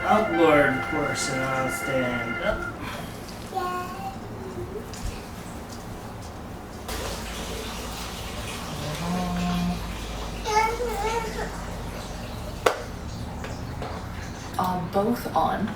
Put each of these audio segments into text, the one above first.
Upward portion, I'll stand up. Are both on,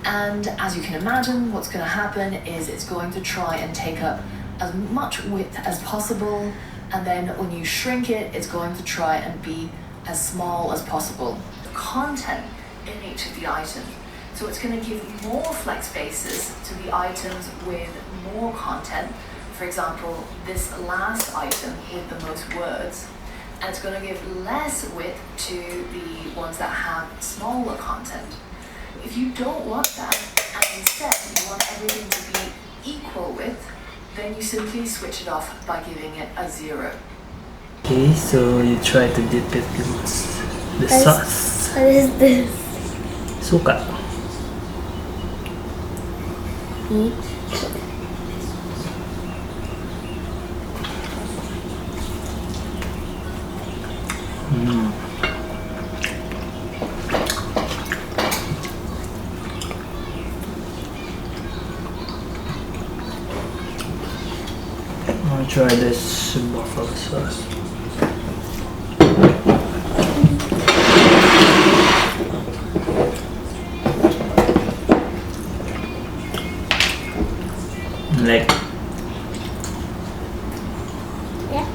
and as you can imagine, what's going to happen is it's going to try and take up as much width as possible, and then when you shrink it, it's going to try and be as small as possible. The content in each of the items. So it's going to give more flex spaces to the items with more content. For example, this last item with the most words, and it's going to give less width to the ones that have smaller content. If you don't want that, and instead you want everything to be equal width, then you simply switch it off by giving it a 0. Okay, so you try to dip it in the sauce. What is this? Suka. I'll try this buffalo sauce. Like Yeah.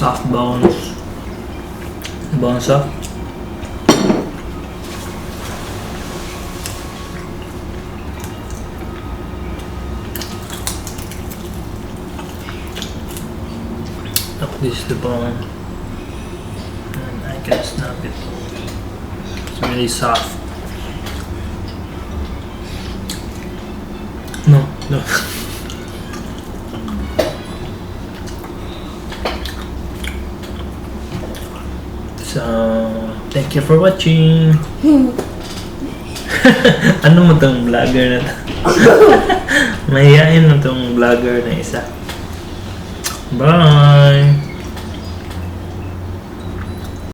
soft bones. Bone soft. Look, this is the bone, and I can snap it. It's really soft. No, no. So, thank you for watching. Ano mo tong vlogger na to? Mahihain mo tong vlogger na isa. Bye!